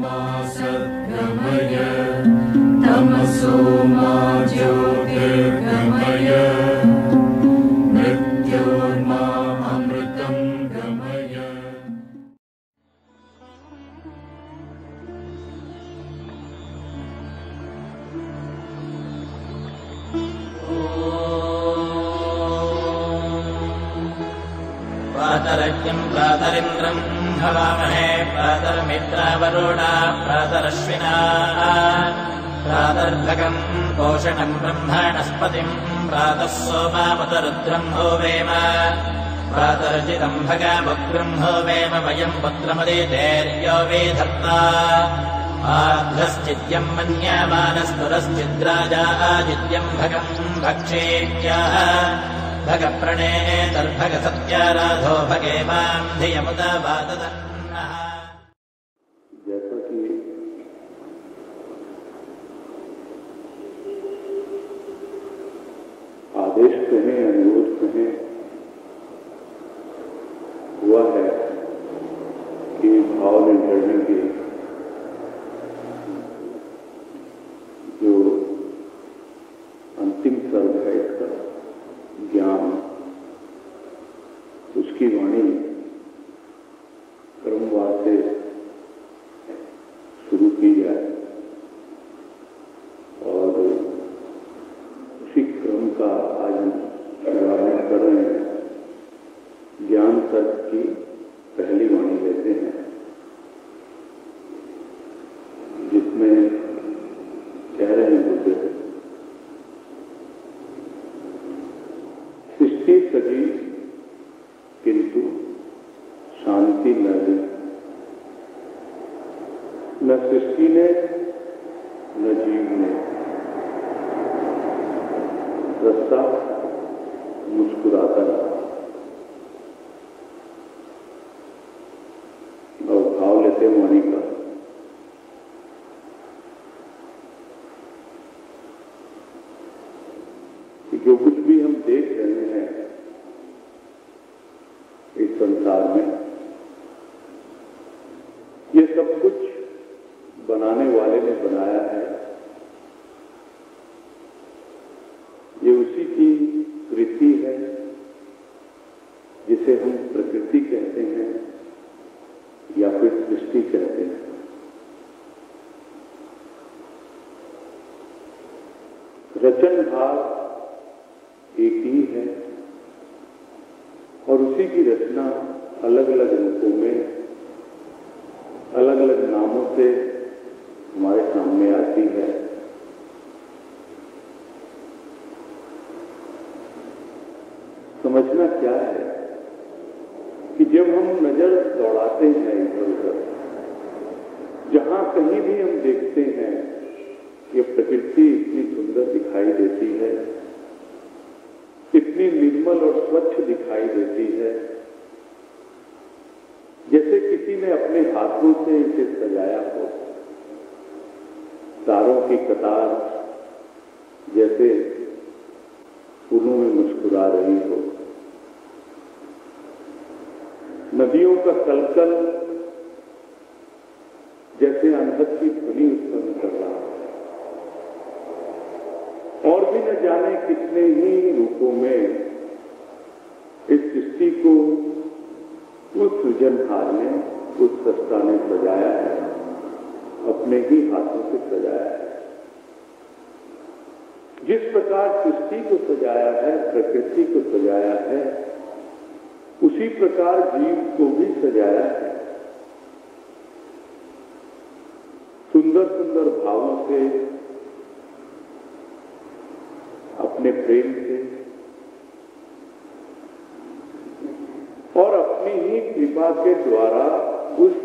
मा सद्गमय तमसो मा ज्योतिर्गमय मृत्योर्मा अमृतं गमय। प्रातरज्ञम् प्रातरिन्द्रम् हवामहे प्रातर्मित्रावरुणा प्रातरश्विना प्रातर्भगम् पोषणम् ब्रह्मणस्पतिम् प्रातः सोमावतरुद्रम् होवेम प्रातर्जितम् भगावग्रम् होवेम वयम् पुत्रमुदितेर्यो वेधत्ता आध्वश्चिद्यम् मन्यमानस्तुरश्चिद्राजाजिद्यम् भगम् भक्षेत्याः भगप्रणेतर्भगसत्याराधो भगे माम् धियमुदवादतन्नः। जैसा कि आदेश कहें, अनुरोध कहें, हुआ है कि भाव निर्णय के जो अंतिम सर्ग है इसका ज्ञान, उसकी वाणी क्रमवार से शुरू की जाए और उसी क्रम का आज हम शुभारंभ कर रहे हैं। ज्ञान सर्ग की पहली वाणी लेते हैं, जिसमें कह रहे हैं बुद्ध, सृष्टि सजी किंतु शांति न दी। न सृष्टि ने न जीव ने। रस्ता मुस्कुराता रहा। और भाव लेते वाणी का, जो कुछ भी हम देख रहे हैं इस संसार में, ये सब कुछ बनाने वाले ने बनाया है। ये उसी की कृति है, जिसे हम प्रकृति कहते हैं या फिर सृष्टि कहते हैं। रचनहार एक ही है और उसी की रचना अलग अलग रूपों में, अलग अलग नामों से हमारे सामने आती है। समझना क्या है कि जब हम नजर दौड़ाते हैं इधर उधर, जहां कहीं भी हम देखते हैं ये प्रकृति इतनी सुंदर दिखाई देती है, इतनी निर्मल और स्वच्छ दिखाई देती है, जैसे किसी ने अपने हाथों से इसे सजाया हो। तारों की कतार जैसे फूलों में मुस्कुरा रही हो, नदियों का कलकल जैसे अनहद की ध्वनि उत्पन्न कर रहा है। और भी न जाने कितने ही रूपों में इस सृष्टि को उस सृजनहार ने, उस सृष्टा ने सजाया है, अपने ही हाथों से सजाया है। जिस प्रकार सृष्टि को सजाया है, प्रकृति को सजाया है, उसी प्रकार जीव को भी सजाया है। सुंदर सुंदर भावों से, अपने प्रेम से और अपनी ही कृपा के द्वारा उस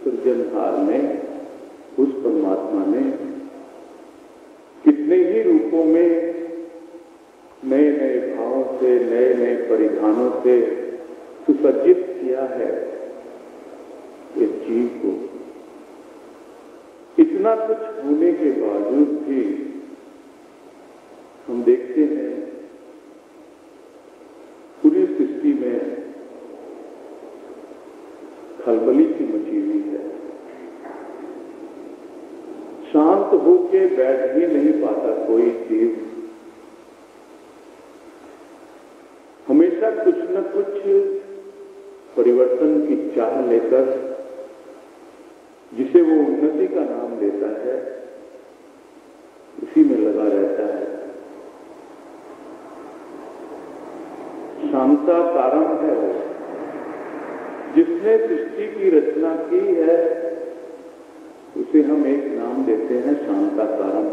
सृजनहार ने, उस परमात्मा ने कितने ही रूपों में, नए नए भावों से, नए नए परिधानों से सुसज्जित किया है इस जीव को। इतना कुछ होने के बावजूद भी हम देखते हैं पूरी सृष्टि में खलबली सी मची हुई है। होके बैठ ही नहीं पाता कोई चीज, हमेशा कुछ न कुछ परिवर्तन की चाह लेकर जिसे वो उन्नति का नाम देता है उसी में लगा रहता है। शांताकारम है वो, जिसने सृष्टि की रचना की है उसे हम एक नाम देते हैं शांताकारम,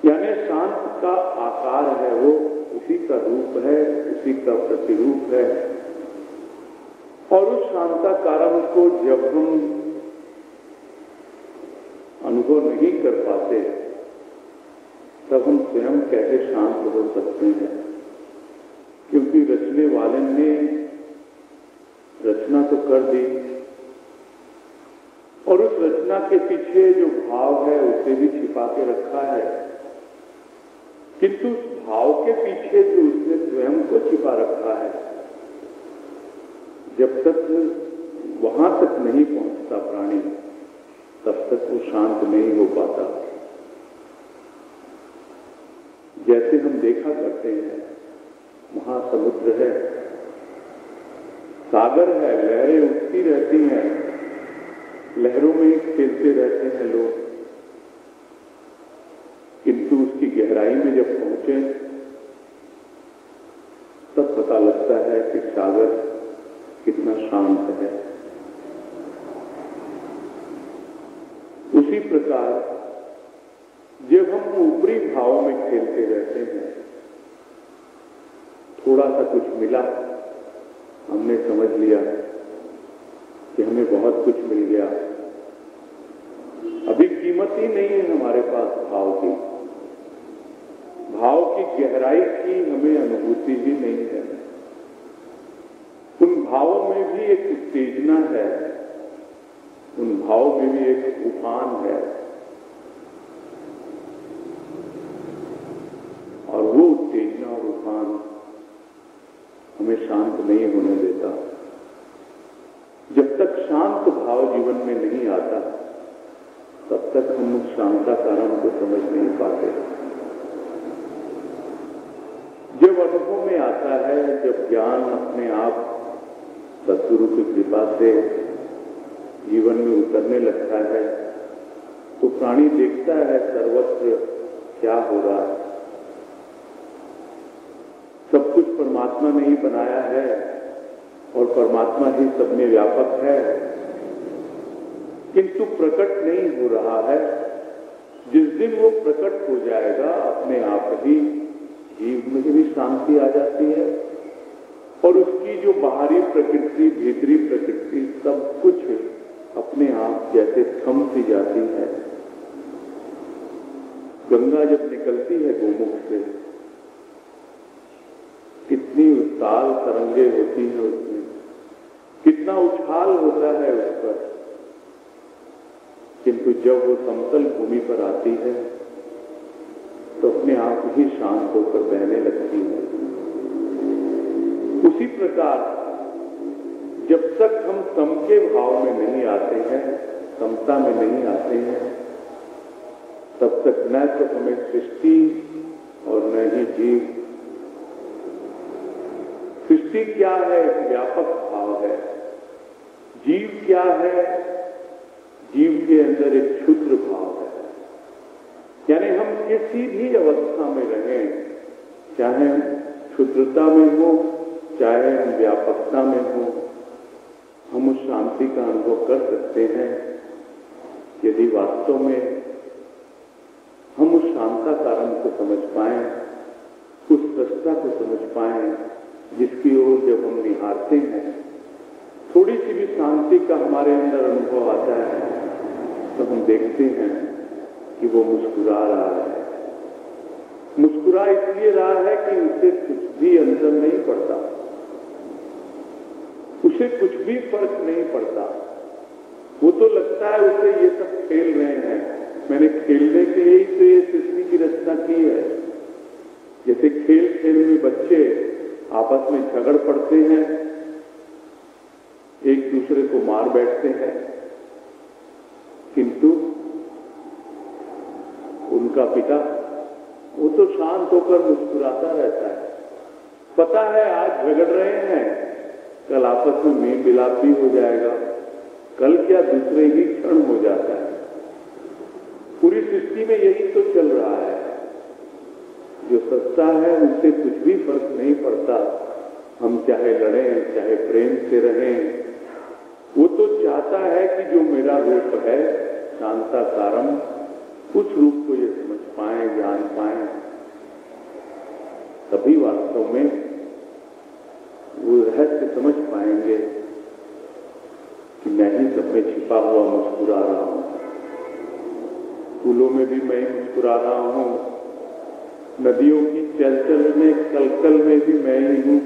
यानी शांत का आकार है वो, उसी का रूप है, उसी का प्रतिरूप है। और उस शांताकारम को जब हम अनुभव नहीं कर पाते तब हम स्वयं कैसे शांत हो सकते हैं, क्योंकि रचने वाले ने रचना तो कर दी और उस रचना के पीछे जो भाव है उसे भी छिपा के रखा है, किंतु उस भाव के पीछे जो उसने स्वयं को छिपा रखा है, जब तक वहां तक नहीं पहुंचता प्राणी तब तक वो शांत नहीं हो पाता। जैसे हम देखा करते हैं, महासमुद्र है, सागर है, लहरें उठती रहती हैं, लहरों में खेलते रहते हैं लोग, किंतु उसकी गहराई में जब पहुंचे तब पता लगता है कि सागर कितना शांत है। उसी प्रकार जब हम ऊपरी भाव में खेलते रहते हैं, थोड़ा सा कुछ मिला, हमने समझ लिया कि हमें बहुत कुछ मिल गया, अभी कीमत ही नहीं है हमारे पास भाव की, भाव की गहराई की हमें अनुभूति ही नहीं है। उन भावों में भी एक उत्तेजना है, उन भाव में भी एक उफान है, और वो उत्तेजना और उफान हमें शांत नहीं होने देता। जब तक शांत भाव जीवन में नहीं आता तब तक हम उस शांताकारम को समझ नहीं पाते। जब अनुभव में आता है, जब ज्ञान अपने आप सद्गुरु की कृपा से जीवन में उतरने लगता है, तो प्राणी देखता है सर्वत्र क्या हो रहा है। सब कुछ परमात्मा ने ही बनाया है और परमात्मा ही सब में व्यापक है, किंतु प्रकट नहीं हो रहा है। जिस दिन वो प्रकट हो जाएगा, अपने आप ही जीव में भी शांति आ जाती है और उसकी जो बाहरी प्रकृति, भीतरी प्रकृति, सब कुछ अपने आप जैसे थम सी जाती है। गंगा जब निकलती है गोमुख से, कितनी उताल तरंगे होती हैं उसमें, कितना उछाल होता है उस पर, किंतु जब वो समतल भूमि पर आती है तो अपने आप ही शांत होकर बहने लगती है। उसी प्रकार जब तक हम सम के भाव में नहीं आते हैं, समता में नहीं आते हैं, तब तक न तो हमें सृष्टि और न ही जीव। सृष्टि क्या है? एक व्यापक भाव है। जीव क्या है? जीव के अंदर एक क्षुद्र भाव है। यानी हम किसी भी अवस्था में रहें, चाहे हम क्षुद्रता में हो, चाहे हम व्यापकता में हो, हम उस शांति का अनुभव कर सकते हैं यदि वास्तव में हम उस शांताकारम को समझ पाएं, उस सत्ता को समझ पाएं जिसकी ओर जब हम निहारते हैं, थोड़ी सी भी शांति का हमारे अंदर अनुभव आता है तो हम देखते हैं कि वो मुस्कुरा रहा है। मुस्कुरा इसलिए रहा है कि उसे कुछ भी अंतर नहीं पड़ता, उसे कुछ भी फर्क नहीं पड़ता। वो तो लगता है उसे ये सब खेल रहे हैं, मैंने खेलने के लिए ही तो ये सृष्टि की रचना की है। जैसे खेल खेल में बच्चे आपस में झगड़ पड़ते हैं, एक दूसरे को मार बैठते हैं, किंतु का पिता, वो तो शांत होकर मुस्कुराता रहता है। पता है आज झगड़ रहे हैं, कल आपस में मेल मिलाप भी हो जाएगा, कल क्या दूसरे ही क्षण हो जाता है। पूरी सृष्टि में यही तो चल रहा है। जो सत्ता है उनसे कुछ भी फर्क नहीं पड़ता, हम चाहे लड़ें चाहे प्रेम से रहें। वो तो चाहता है कि जो मेरा रूप है शांताकारम, उस रूप को ये समझ पाए, जान पाए, तभी वास्तव में वो रहस्य समझ पाएंगे कि मैं ही सब में छिपा हुआ मुस्कुरा रहा हूं। फूलों में भी मैं मुस्कुरा रहा हूं, नदियों की चलचल में कलकल में भी मैं ही हूं,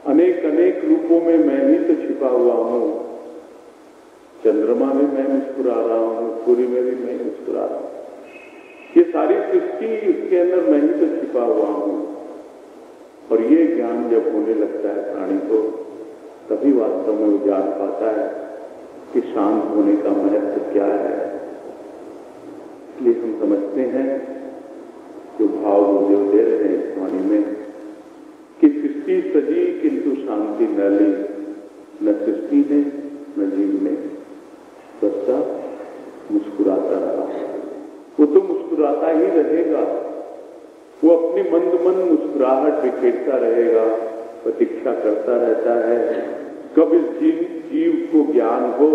अनेक अनेक रूपों में मैं ही तो छिपा हुआ हूं। चंद्रमा में मैं मुस्कुरा रहा हूं, सूर्य में भी मैं मुस्कुरा रहा हूं। ये सारी सृष्टि, इसके अंदर मैं ही तो छिपा हुआ हूं। और ये ज्ञान जब होने लगता है प्राणी को, तभी वास्तव में वो जान पाता है कि शांत होने का महत्व क्या है। इसलिए हम समझते हैं, जो भाव गुरुदेव दे रहे हैं इस वाणी में, कि सृष्टि सजी किंतु शांति न ली, न सृष्टि ने न जीव ने, सच्चा मुस्कुराता रहा। वो तो मुस्कुराता ही रहेगा, वो अपनी मंद मंद मुस्कुराहट बिखेरता रहेगा, प्रतीक्षा करता रहता है कब इस जीव को ज्ञान हो,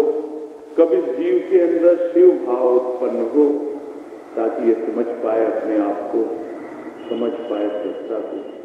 कब इस जीव के अंदर शिव भाव उत्पन्न हो, ताकि ये समझ पाए अपने आप को, समझ पाए सत्ता को।